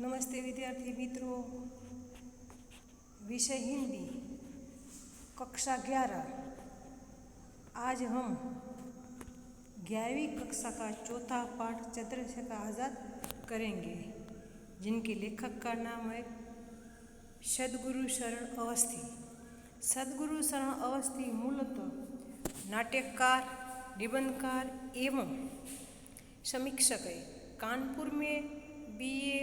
नमस्ते विद्यार्थी मित्रों। विषय हिंदी, कक्षा 11। आज हम 11वीं कक्षा का चौथा पाठ चंद्रशेखर आज़ाद करेंगे, जिनके लेखक का नाम है सद्गुरु शरण अवस्थी। सद्गुरु शरण अवस्थी मूलतः नाट्यकार, निबंधकार एवं समीक्षक है। कानपुर में BA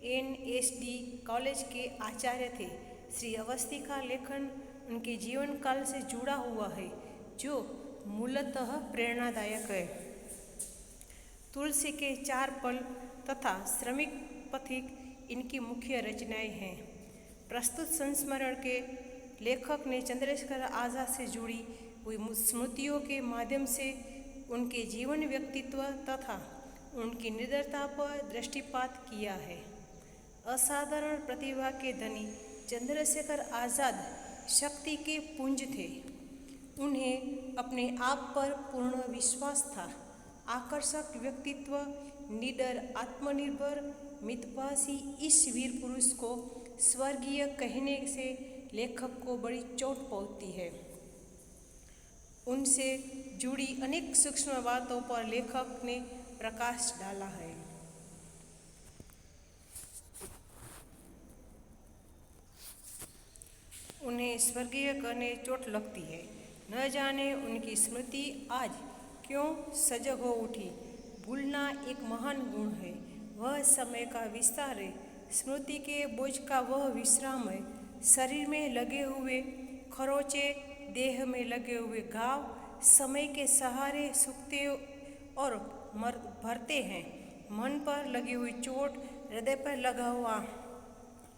NSD कॉलेज के आचार्य थे। श्री अवस्थी का लेखन उनके जीवन काल से जुड़ा हुआ है, जो मूलतः प्रेरणादायक है। तुलसी के 4 पल तथा श्रमिक पथिक इनकी मुख्य रचनाएं हैं। प्रस्तुत संस्मरण के लेखक ने चंद्रशेखर आज़ाद से जुड़ी हुई स्मृतियों के माध्यम से उनके जीवन, व्यक्तित्व तथा उनकी निडरता पर दृष्टिपात किया है। असाधारण प्रतिभा के धनी चंद्रशेखर आज़ाद शक्ति के पुंज थे। उन्हें अपने आप पर पूर्ण विश्वास था। आकर्षक व्यक्तित्व, निडर, आत्मनिर्भर, मितभाषी इस वीर पुरुष को स्वर्गीय कहने से लेखक को बड़ी चोट पहुंचती है। उनसे जुड़ी अनेक सूक्ष्म बातों पर लेखक ने प्रकाश डाला है। उन्हें स्वर्गीय कहने चोट लगती है। न जाने उनकी स्मृति आज क्यों सजग हो उठी। भूलना एक महान गुण है। वह समय का विस्तार है। स्मृति के बोझ का वह विश्राम है। शरीर में लगे हुए खरोंचे, देह में लगे हुए घाव समय के सहारे सूखते और भरते हैं। मन पर लगी हुई चोट, हृदय पर लगा हुआ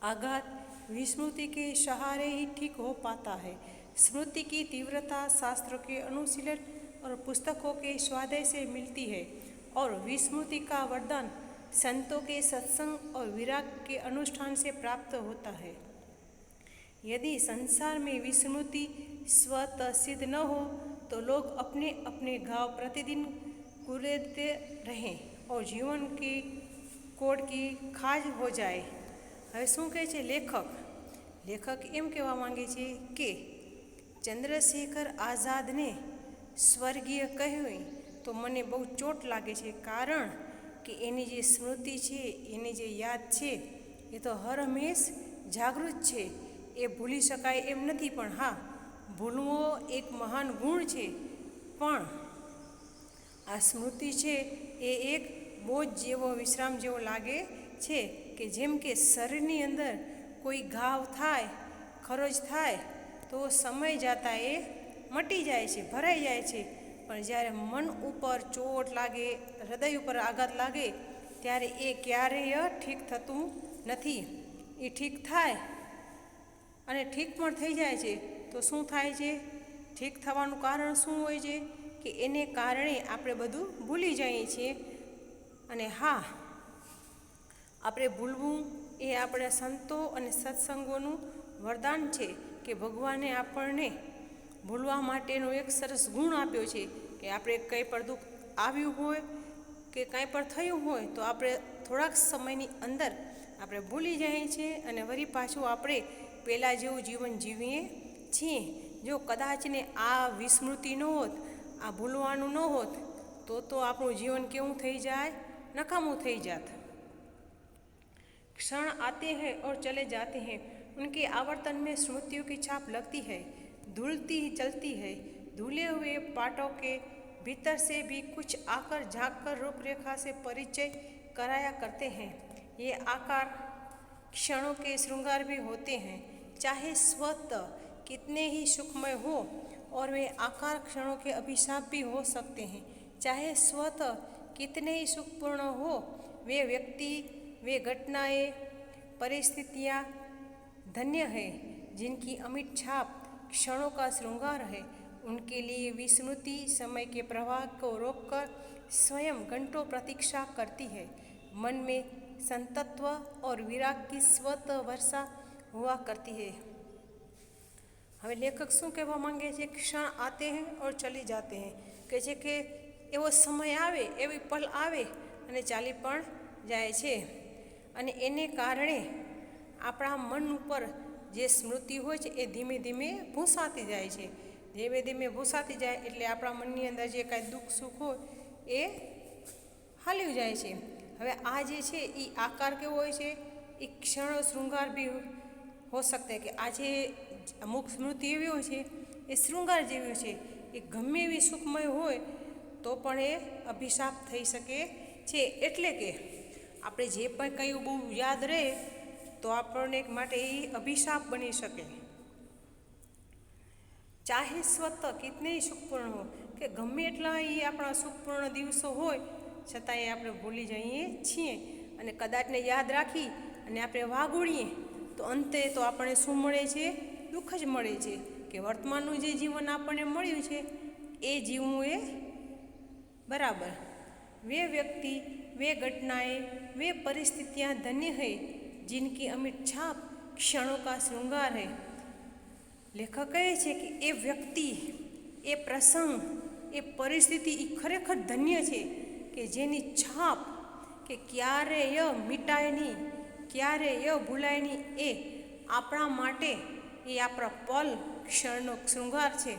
आघात विस्मृति के सहारे ही ठीक हो पाता है। स्मृति की तीव्रता शास्त्रों के अनुशीलन और पुस्तकों के स्वाध्याय से मिलती है, और विस्मृति का वरदान संतों के सत्संग और विराग के अनुष्ठान से प्राप्त होता है। यदि संसार में विस्मृति स्वतः सिद्ध न हो तो लोग अपने अपने घाव प्रतिदिन कुरेदते रहें और जीवन की कोड़ की खाज हो जाए। હવે શું કહે છે લેખક એમ કહેવા માંગે છે કે ચંદ્રશેખર આઝાદને સ્વર્ગીય કહ્યું તો મને બહુ ચોટ લાગે છે, કારણ કે એની જે સ્મૃતિ છે, એની જે યાદ છે, એ તો હર હંમેશ જાગૃત છે। એ ભૂલી શકાય એમ નથી, પણ હા, ભૂલવો એક મહાન ગુણ છે, પણ આ સ્મૃતિ છે એ એક બોજ જેવો, વિશ્રામ જેવો લાગે છે કે જેમ કે શરીરની અંદર કોઈ ઘાવ થાય, ખરોજ થાય તો સમય જતાં એ મટી જાય છે, ભરાઈ જાય છે, પણ જ્યારે મન ઉપર ચોટ લાગે, હૃદય ઉપર આઘાત લાગે, ત્યારે એ ક્યારેય ઠીક થતું નથી। એ ઠીક થાય અને ઠીક પણ થઈ જાય છે તો શું થાય છે? ઠીક થવાનું કારણ શું હોય છે? કે એને કારણે આપણે બધું ભૂલી જઈએ છીએ। અને હા, આપણે ભૂલવું એ આપણા સંતો અને સત્સંગોનું વરદાન છે કે ભગવાને આપણને ભૂલવા માટેનો એક સરસ ગુણ આપ્યો છે કે આપણે કંઈ પણ દુઃખ આવ્યું હોય કે કાંઈ પણ થયું હોય તો આપણે થોડાક સમયની અંદર આપણે ભૂલી જઈએ છીએ અને વળી પાછું આપણે પહેલાં જેવું જીવન જીવીએ છીએ। જો કદાચને આ વિસ્મૃતિ ન હોત, આ ભૂલવાનું ન હોત તો આપણું જીવન કેવું થઈ જાય? નકામું થઈ જાત। क्षण आते हैं और चले जाते हैं, उनके आवर्तन में स्मृतियों की छाप लगती है, धुलती ही चलती है। धुले हुए पाटों के भीतर से भी कुछ आकर झांककर रूपरेखा से परिचय कराया करते हैं। ये आकार क्षणों के श्रृंगार भी होते हैं, चाहे स्वतः कितने ही सुखमय हो, और वे आकार क्षणों के अभिशाप भी हो सकते हैं, चाहे स्वतः कितने ही सुखपूर्ण हो। वे व्यक्ति, वे घटनाएं, परिस्थितियाँ धन्य है जिनकी अमिट छाप क्षणों का श्रृंगार है। उनके लिए विस्मृति समय के प्रवाह को रोककर स्वयं घंटों प्रतीक्षा करती है। मन में संतत्व और विराग की स्वतः वर्षा हुआ करती है। હવે લેખક શું કહેવા માંગે છે? ક્ષણ આતે હૈ ઓર ચલી જાતે હૈ, કહે છે કે એવો સમય આવે, એવી પલ આવે અને ચાલી પણ જાય છે। અને એને કારણે આપણા મન ઉપર જે સ્મૃતિ હોય છે એ ધીમે ધીમે ભૂંસાતી જાય છે. ધીમે ધીમે ભૂંસાતી જાય એટલે આપણા મનની અંદર જે કાંઈ દુઃખ સુખ હોય એ હાલ્યું જાય છે. હવે આ જે છે એ આકાર કેવો હોય છે, એ ક્ષણ શૃંગાર બી હો શકતે કે આ જે અમુક સ્મૃતિ એવી હોય છે એ શૃંગાર જેવી છે. એ ગમે એવી સુખમય હોય તો પણ એ અભિશાપ થઈ શકે છે. એટલે કે આપણે જે પણ કંઈ બહુ યાદ રહે તો આપણને માટે એ અભિશાપ બની શકે. ચાહે સ્વત કિતને સુખપૂર્ણ હો, કે ગમે એટલા એ આપણા સુખપૂર્ણ દિવસો હોય છતાં એ આપણે ભૂલી જઈએ છીએ. અને કદાચને યાદ રાખી અને આપણે વાગોળીએ તો અંતે તો આપણને શું મળે છે? દુઃખ જ મળે છે. કે વર્તમાનનું જે જીવન આપણને મળ્યું છે એ જીવવું એ બરાબર. वे व्यक्ति, वे घटनाएं, वे परिस्थितियां धन्य है जिनकी अमिट छाप क्षणों का श्रृंगार है. લેખક કહે છે કે એ વ્યક્તિ, એ પ્રસંગ, એ પરિસ્થિતિ એ ખરેખર ધન્ય છે કે જેની છાપ કે ક્યારેય મિટાય નહીં, ક્યારેય ભૂલાય નહીં. એ આપણા માટે, એ આપણા પલ ક્ષણનો શૃંગાર છે.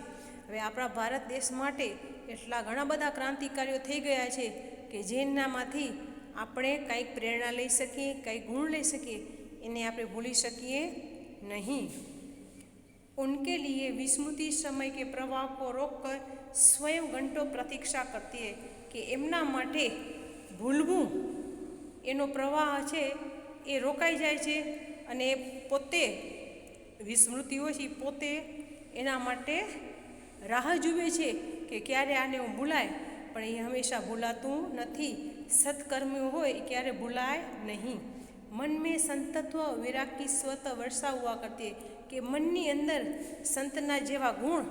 હવે આપણા ભારત દેશ માટે એટલા ઘણા બધા ક્રાંતિકારીઓ થઈ ગયા છે કે જેનામાંથી આપણે કંઈક પ્રેરણા લઈ શકીએ, કંઈક ગુણ લઈ શકીએ. એને આપણે ભૂલી શકીએ નહીં. उनके लिए विस्मृति समय के प्रवाह को रोककर स्वयं घंटों प्रतीक्षा करती है. કે એમના માટે ભૂલવું એનો પ્રવાહ છે એ રોકાઈ જાય છે અને એ પોતે વિસ્મૃતિ હોય છે, પોતે એના માટે રાહ જુએ છે કે ક્યારે આને હું ભૂલાય, પણ એ હંમેશા ભૂલાતું નથી. સત્કર્મીઓ હોય એ ક્યારે ભૂલાય નહીં. મન મેં સંતત્વ વિરાગ કી સ્વત વર્ષા હુઆ કરતી, કે મનની અંદર સંતના જેવા ગુણ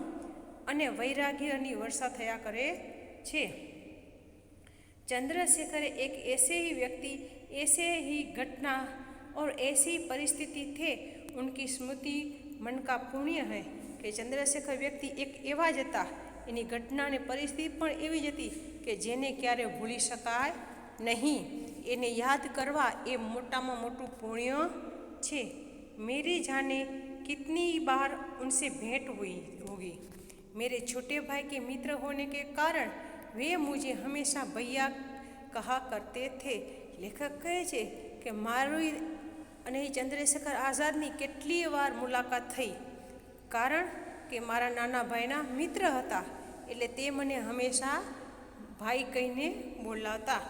અને વૈરાગ્યની વર્ષા થયા કરે છે. चंद्रशेखर एक ऐसे ही व्यक्ति, ऐसे ही घटना और ऐसी परिस्थिति थे उनकी स्मृति मन का पुण्य है. કે ચંદ્રશેખર વ્યક્તિ એક એવા જ હતા, એની ઘટના અને પરિસ્થિતિ પણ એવી જ હતી કે જેને ક્યારે ભૂલી શકાય નહીં. એને યાદ કરવા એ મોટામાં મોટું પુણ્ય છે. मेरी जाने कितनी बार उनसे भेंट हुई होगी. मेरे छोटे भाई के मित्र होने के कारण वे मुझे हमेशा भैया कहा करते थे. લેખક કહે છે કે મારી અને ચંદ્રશેખર આઝાદની કેટલી વાર મુલાકાત થઈ, કારણ કે મારા નાના ભાઈના મિત્ર હતા એટલે તે મને હંમેશા ભાઈ કહીને બોલાવતા.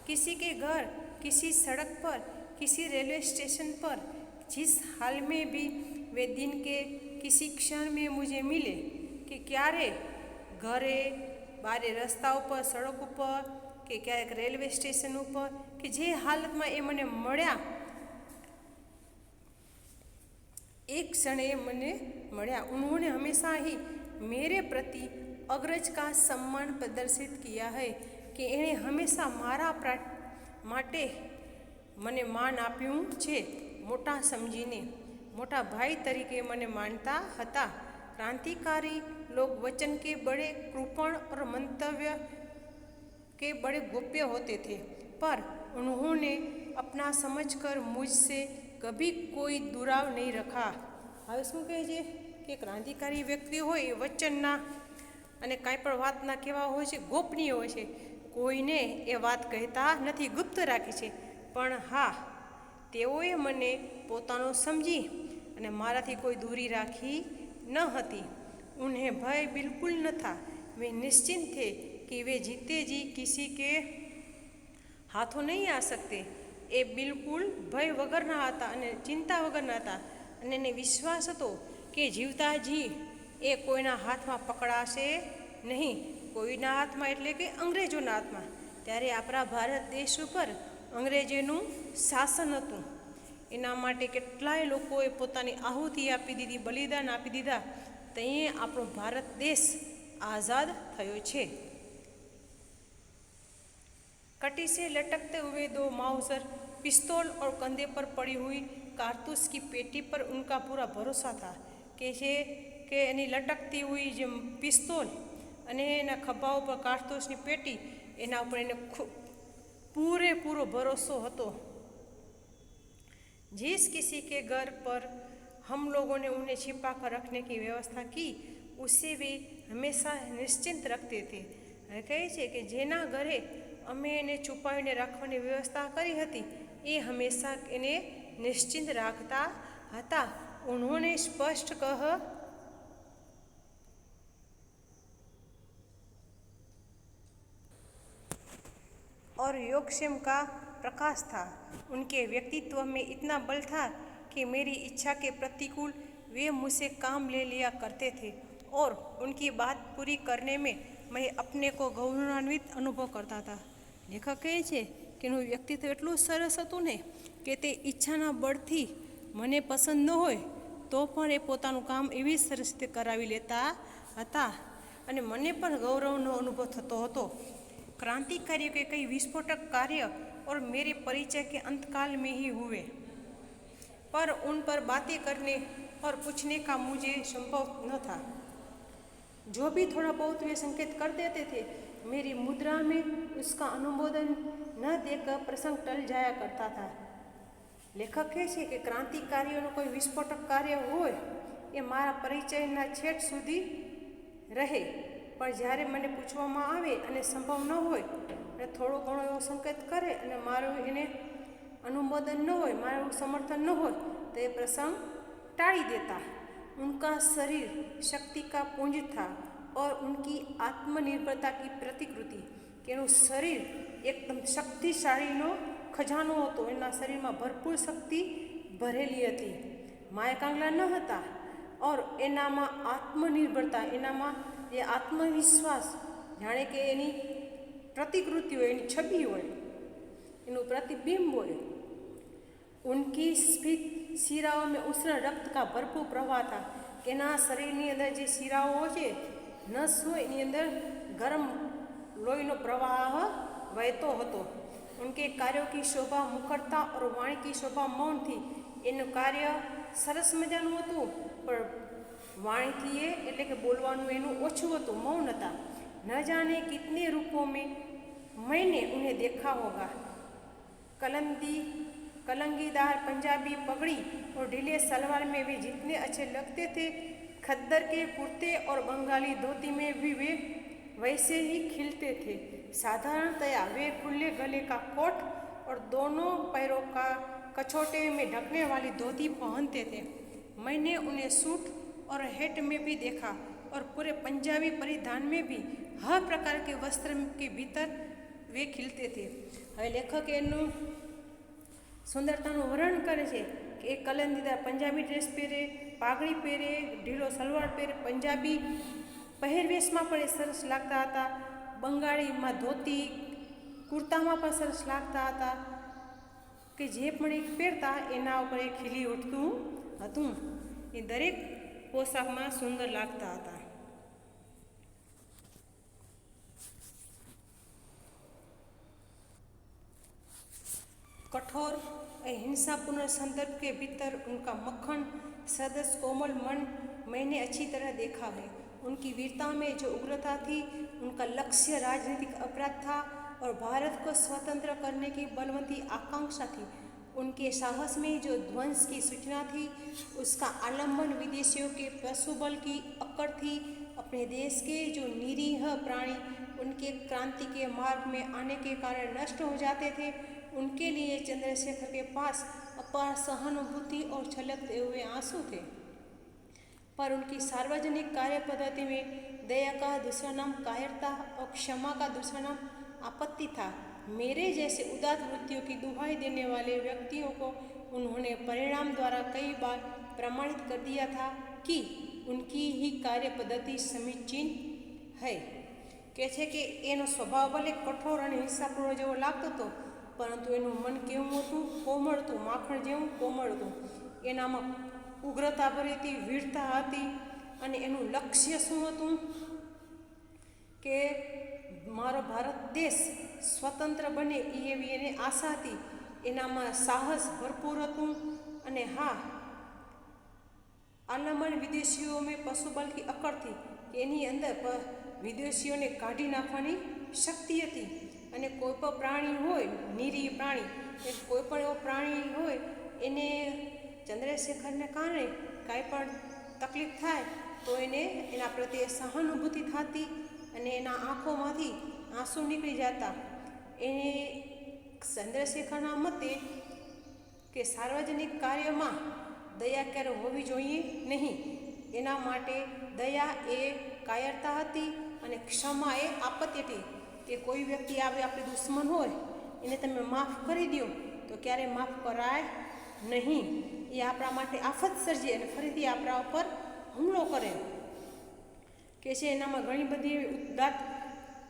किसी के घर, किसी सड़क पर, किसी रेलवे स्टेशन पर, जिस हाल में भी वे दिन के किसी क्षण में मुझे मिले. કે ક્યારે ઘરે, બારે રસ્તા ઉપર, સડક ઉપર, કે ક્યારેક રેલવે સ્ટેશન ઉપર, કે જે હાલતમાં એ મને મળ્યા, एक क्षण मने मढ़िया. उन्होंने हमेशा ही मेरे प्रति अग्रज का सम्मान प्रदर्शित किया है. કે એણે હંમેશા મારા માટે મને માન આપ્યું છે. મોટા સમજીને, મોટા ભાઈ તરીકે મને માનતા હતા. क्रांतिकारी लोग वचन के बड़े कृपण और मंतव्य के बड़े गोप्य होते थे, पर उन्होंने अपना समझकर मुझसे कभी कोई दुराव नहीं रखा. હવે શું કહે છે કે ક્રાંતિકારી વ્યક્તિ હોય એ વચનના અને કાંઈ પણ વાતના કેવા હોય છે? ગોપનીય હોય છે. કોઈને એ વાત કહેતા નથી, ગુપ્ત રાખી છે. પણ હા, તેઓએ મને પોતાનો સમજી અને મારાથી કોઈ દૂરી રાખી ન હતી. उन्हें भय बिल्कुल न था. वे निश्चिंत थे कि वे जीते जी किसी के हाथों नहीं आ सकते. એ બિલકુલ ભય વગરના હતા અને ચિંતા વગરના હતા. અને એને વિશ્વાસ હતો કે જીવતા જી એ કોઈના હાથમાં પકડાશે નહીં. કોઈના હાથમાં એટલે કે અંગ્રેજોના હાથમાં. ત્યારે આપણા ભારત દેશ ઉપર અંગ્રેજોનું શાસન હતું. એના માટે કેટલાય લોકોએ પોતાની આહુતિ આપી દીધી, બલિદાન આપી દીધા. ત્યાં આપણો ભારત દેશ આઝાદ થયો છે. कटी से लटकते हुए दो माउजर पिस्तौल और कंधे पर पड़ी हुई कारतूस की पेटी पर उनका पूरा भरोसा था. કે છે કે એની લટકતી हुई જે પિસ્તોલ અને એના ખભા ઉપર કારતૂસની પેટી, એના ઉપર એને પૂરેપૂરો ભરોસો હતો. जिस किसी के घर पर हम लोगों ने उन्हें छिपा कर रखने की व्यवस्था की, उसे वे हमेशा निश्चिंत रखते थे। કહે છે કે જેના ઘરે અમે એને છુપાવીને રાખવાની વ્યવસ્થા કરી હતી, એ હંમેશા એને નિશ્ચિંત રાખતા હતા। उन्होंने स्पष्ट कह और योगक्षेम का प्रकाश था। उनके व्यक्तित्व में इतना बल था कि मेरी इच्छा के प्रतिकूल वे मुझसे काम ले लिया करते थे और उनकी बात पूरी करने में मैं अपने को गौरवान्वित अनुभव करता था। લેખક કહે છે કે એનું વ્યક્તિત્વ એટલું સરસ હતું ને કે તે ઈચ્છાના બળથી મને પસંદ ન હોય તો પણ એ પોતાનું કામ એવી સરસ રીતે કરાવી લેતા હતા અને મને પણ ગૌરવનો અનુભવ થતો હતો। क्रांतिकारियों के कई विस्फोटक कार्य और मेरे परिचय के अंतकाल में ही हुए, पर उन पर बातें करने और पूछने का मुझे संभव न था। जो भी थोड़ा बहुत वे संकेत कर देते थे, मेरी मुद्रा में उसका अनुमोदन न देकर प्रसंग टल जाया करता था। લેખક કહે છે કે ક્રાંતિકારીઓનો કોઈ વિસ્ફોટક કાર્ય હોય એ મારા પરિચયના છેક સુધી રહે, પણ જ્યારે મને પૂછવામાં આવે અને સંભવ ન હોય અને થોડો ઘણો એવો સંકેત કરે અને મારું એને अनुमोदन न हो, मारू समर्थन न हो, तो ये प्रसंग टाड़ी देता। उनका शरीर शक्ति का पुंज था और उनकी आत्मनिर्भरता की प्रतिकृति कि शरीर एकदम शक्तिशाळीनो खजानो हतो। एना शरीर में भरपूर शक्ति भरेली हती, मायकांगला न हता और एनामां आत्मनिर्भरता, एनामां ये आत्मविश्वास जाने के एनी प्रतिकृति हो, एनी छवि हो, एनु प्रतिबिंब हो। उनकी स्फीत शिराओं में उष्ण रक्त का भरपूर प्रवाह था। एना शरीरनी अंदर जे शिराओ छे, नस हो, एनी अंदर गरम लोहीनो प्रवाह वहतो हतो। उनके कार्यों की शोभा मुखरता और वाणी की शोभा मौन थी। एनु कार्य सरस मजानुं हतुं, पण वाणीथी एटले के बोलवानुं एनुं ओछुं हतुं, मौन हता। न जाने कितने रूपों में मैंने उन्हें देखा होगा। कलंगीदार पंजाबी पगड़ी और ढीले सलवार में वे जितने अच्छे लगते थे, खद्दर के कुर्ते और बंगाली धोती में भी वे वैसे ही खिलते थे। साधारणतया वे खुले गले का कोट और दोनों पैरों का कछोटे में ढकने वाली धोती पहनते थे। मैंने उन्हें सूट और हैट में भी देखा और पूरे पंजाबी परिधान में भी हर प्रकार के वस्त्र के भीतर वे खिलते थे। हवे लेखक एनु सुंदरताનું વર્ણન કરે છે કે એ કલંદીદાર પંજાબી ડ્રેસ પહેરે, પાઘડી પહેરે, ઢીલો સલવાર પહેરે, પંજાબી પહેરવેશમાં પણ એ સરસ લાગતા હતા, બંગાળીમાં ધોતી કુર્તામાં પણ સરસ લાગતા હતા, કે જે પણ એક પહેરતા એના ઉપર એ ખીલી ઉઠતું હતું। એ દરેક પોશાકમાં સુંદર લાગતા હતા। कठोर हिंसापूर्ण संदर्भ के भीतर उनका मक्खन सदस्य कोमल मन मैंने अच्छी तरह देखा है। उनकी वीरता में जो उग्रता थी, उनका लक्ष्य राजनीतिक अपराध था और भारत को स्वतंत्र करने की बलवंती आकांक्षा थी। उनके साहस में जो ध्वंस की सूचना थी, उसका आलम्बन विदेशियों के पशुबल की अकड़ थी। अपने देश के जो निरीह प्राणी उनके क्रांति के मार्ग में आने के कारण नष्ट हो जाते थे, उनके लिए चंद्रशेखर के पास अपार सहानुभूति और छलकते हुए आंसू थे। पर उनकी सार्वजनिक कार्य पद्धति में दया का दूसरा नाम कायरता और क्षमा का दूसरा नाम आपत्ति था। मेरे जैसे उदात्त वृत्तियों की दुहाई देने वाले व्यक्तियों को उन्होंने परिणाम द्वारा कई बार प्रमाणित कर दिया था कि उनकी ही कार्य पद्धति समीचीन है। कहे कि एनो स्वभाव भले कठोर और हिंसापूर्ण जेवो लागतो हतो, परंतु एनु मन केवुं हतुं, कोमळ हतुं, माखण जेवुं कोमळ हतुं। एनामां उग्रता भरी हती, वीरता हती अने एनुं लक्ष्य शुं हतुं के मारो भारत देश स्वतंत्र बने एवी एने आशा हती। एनामां साहस भरपूर हतुं अने हाँ, आलमन विदेशीओ में पशुबल की अकड़ थी। एनी अंदर विदेशीओ ने काढी नाखवानी शक्ति हती अने कोई पण प्राणी होय, निरीह प्राणी કે કોઈ પણ એવો પ્રાણી હોય એને ચંદ્રશેખરને કારણે કાંઈ પણ તકલીફ થાય તો એને એના પ્રત્યે સહાનુભૂતિ થતી અને એના આંખોમાંથી આંસુ નીકળી જતા. એને ચંદ્રશેખરના મતે કે સાર્વજનિક કાર્યમાં દયા ક્યારે હોવી જોઈએ નહીં. એના માટે દયા એ કાયરતા હતી અને ક્ષમા એ આપત્તિ હતી. કે કોઈ વ્યક્તિ આવે આપણી દુશ્મન હોય એને તમે માફ કરી દો તો ક્યારેય માફ કરાય નહીં. એ આપણા માટે આફત સર્જે અને ફરીથી આપણા ઉપર હુમલો કરે. કે છે એનામાં ઘણી બધી ઉદાત્ત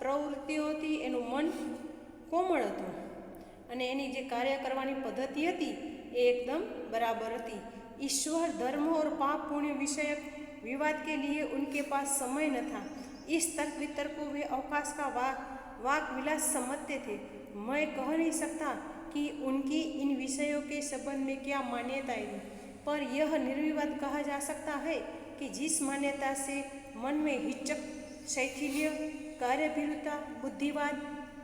પ્રવૃત્તિઓ હતી. એનું મન કોમળ હતું અને એની જે કાર્ય કરવાની પદ્ધતિ હતી એ એકદમ बराबर હતી. ईश्वर धर्म और पाप पुण्य विषयक विवाद के लिए उनके पास समय न था. इस तर्क वितर्क को वे अवकाश का वाक विलास समझते थे. मैं कह नहीं सकता कि उनकी इन विषयों के संबंध में क्या मान्यताएं थी, पर यह निर्विवाद कहा जा सकता है कि जिस मान्यता से मन में हिचक, शैथिल्य, कार्यभीरुता, बुद्धिवाद,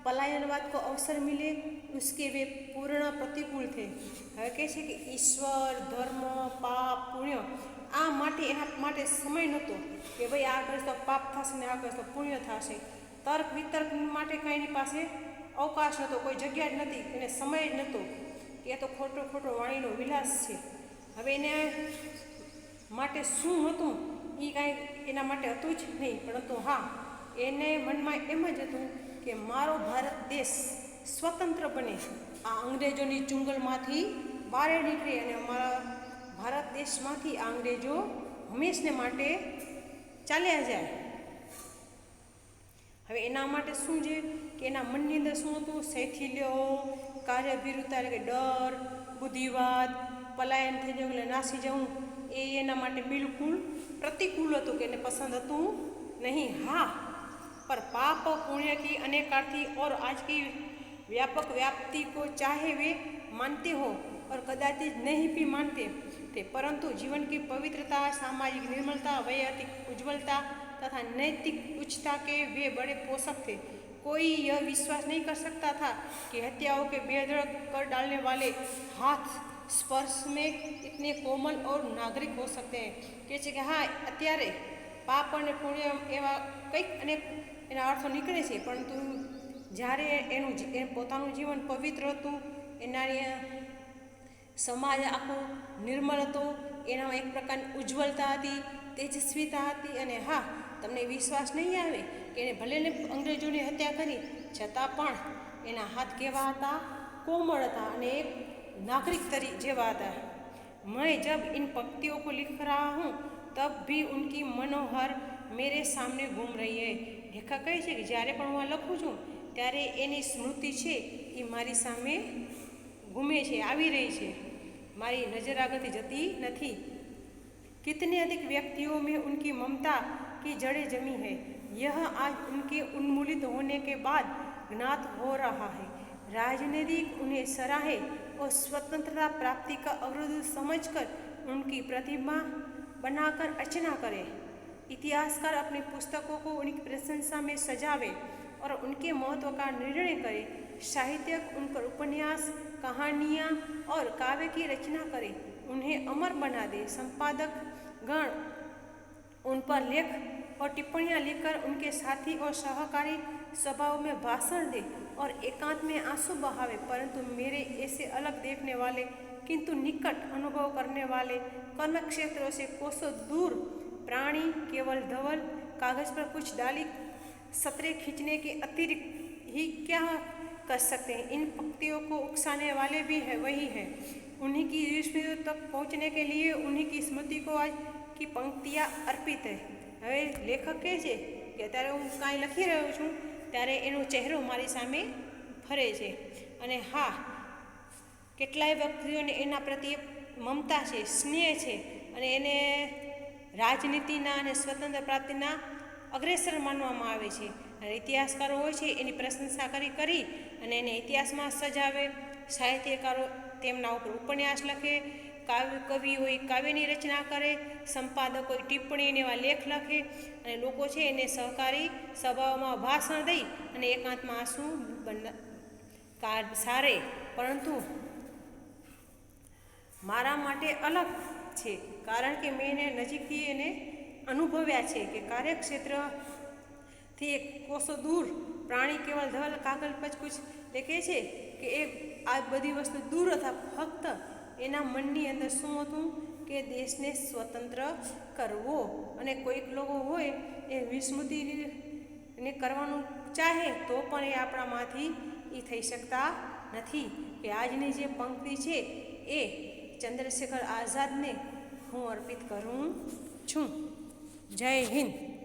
पलायनवाद को अवसर मिले उसके वे पूर्ण प्रतिकूल थे. હવે કહે છે કે ઈશ્વર, ધર્મ, પાપ, પુણ્ય આ માટે એના માટે સમય નહોતો કે ભાઈ આ કરીશ તો પાપ થશે ને આ કરીશ તો પુણ્ય થશે. તર્ક વિતર્ક માટે કાંઈ એની પાસે અવકાશ નહોતો, કોઈ જગ્યા જ નથી, એને સમય જ નહોતો કે એ તો ખોટો ખોટો વાણીનો વિલાસ છે. હવે એને માટે શું હતું એ કાંઈ એના માટે હતું જ નહીં. પરંતુ હા, એને મનમાં એમ જ હતું કે મારો ભારત દેશ સ્વતંત્ર બને, આ અંગ્રેજોની ચુંગલમાંથી બહાર નીકળે અને અમારા ભારત દેશમાંથી આ અંગ્રેજો હંમેશને માટે ચાલ્યા જાય. હવે એના માટે શું છે કે એના મનની અંદર શું હતું? શૈથિલ્ય, કાર્યભીરુતા એટલે કે ડર, બુદ્ધિવાદ, પલાયન થઈ જવું એટલે નાસી જવું એ એના માટે બિલકુલ પ્રતિકૂળ હતું કે એને પસંદ હતું नहीं. हाँ, पर पाप और पुण्य की अनेकार्थी और आज की व्यापक व्याप्ति को चाहे वे मानते हो और कदाचित नहीं भी मानते थे, परंतु जीवन की पवित्रता, सामाजिक निर्मलता, वैयक्तिक उज्ज्वलता तथा नैतिक उच्चता के वे बड़े पोषक थे. कोई यह विश्वास नहीं कर सकता था कि हत्याओं के बेधड़क कर डालने वाले हाथ स्पर्श में इतने कोमल और नागरिक हो सकते हैं. કહે છે કે હા, અત્યારે પાપ અને પુણ્ય એવા કંઈક અનેક એના અર્થો નીકળે છે, પરંતુ જ્યારે એનું પોતાનું જીવન પવિત્ર હતું, એના સમાજ આખું નિર્મળ હતો, એનામાં એક પ્રકારની ઉજ્જવલતા હતી, તેજસ્વીતા હતી. અને હા, તમને વિશ્વાસ નહીં આવે કે એને ભલે ને અંગ્રેજોની હત્યા કરી છતાં પણ એના હાથ કેવા હતા? કોમળ હતા અને એક नागरिक જેવા હતા. मैं जब इन पंक्तियों को लिख रहा हूँ तब भी उनकी मनोहर मेरे सामने घूम रही है. લેખક કહે છે કે જ્યારે પણ હું આ લખું છું ત્યારે એની સ્મૃતિ છે એ મારી સામે ઘૂમે છે, આવી રહી છે, મારી નજર આગળથી જતી નથી. कितने अधिक व्यक्तियों में उनकी ममता की जड़ें जमी है, यह आज उनके उन्मूलित होने के बाद ज्ञात हो रहा है. राजनीतिक उन्हें सराहे और स्वतंत्रता प्राप्ति का अवरोध समझकर उनकी प्रतिमा बनाकर अर्चना करे. इतिहासकार अपनी पुस्तकों को उनकी प्रशंसा में सजावे और उनके महत्व का निर्णय करे. साहित्यक उन पर उपन्यास, कहानियाँ और काव्य की रचना करे, उन्हें अमर बना दे. संपादक गण उन पर लेख और टिप्पणियाँ लिखकर उनके साथी और सहकारी सभाओं में भाषण दे और एकांत में आंसू बहावे. परंतु मेरे ऐसे अलग देखने वाले किंतु निकट अनुभव करने वाले कर्म क्षेत्रों से कोसों दूर प्राणी केवल धवल कागज पर कुछ डाली सतरे खींचने के अतिरिक्त ही क्या कर सकते हैं. इन पंक्तियों को उकसाने वाले भी है वही है. उन्हीं की स्मृति तक पहुँचने के लिए उन्हीं की स्मृति को आज की पंक्तियाँ अर्पित है. હવે લેખક કહે છે કે અત્યારે હું કાંઈ લખી રહ્યો છું ત્યારે એનો ચહેરો મારી સામે ફરે છે. અને હા, કેટલાય વ્યક્તિઓને એના પ્રત્યે મમતા છે, સ્નેહ છે અને એને રાજનીતિના અને સ્વતંત્ર પ્રાપ્તિના અગ્રેસર માનવામાં આવે છે. અને ઇતિહાસકારો હોય છે એની પ્રશંસા કરી અને એને ઇતિહાસમાં સજાવે. સાહિત્યકારો તેમના ઉપર ઉપન્યાસ લખે, કવિ હોય કાવ્યની રચના કરે, સંપાદકો ટિપ્પણી એવા લેખ લખે અને લોકો છે એને સહકારી સભાઓમાં ભાષણ દઈ અને એકાંતમાં આંસુ સારે, પરંતુ મારા માટે અલગ છે, કારણ કે મેં એને નજીકથી એને અનુભવ્યા છે કે કાર્યક્ષેત્રથી એક કોસો દૂર પ્રાણી કેવળ ધવલ કાગળ પચકુચ દેખે છે કે એ આ બધી વસ્તુ દૂર હતા, ફક્ત એના મનની અંદર શું હતું કે દેશને સ્વતંત્ર કરવો. અને કોઈક લોકો હોય એ વિસ્મૃતિને કરવાનું ચાહે તો પણ એ આપણામાંથી એ થઈ શકતા નથી. કે આજની જે પંક્તિ છે એ ચંદ્રશેખર આઝાદને હું અર્પિત કરું છું. જય હિન્દ.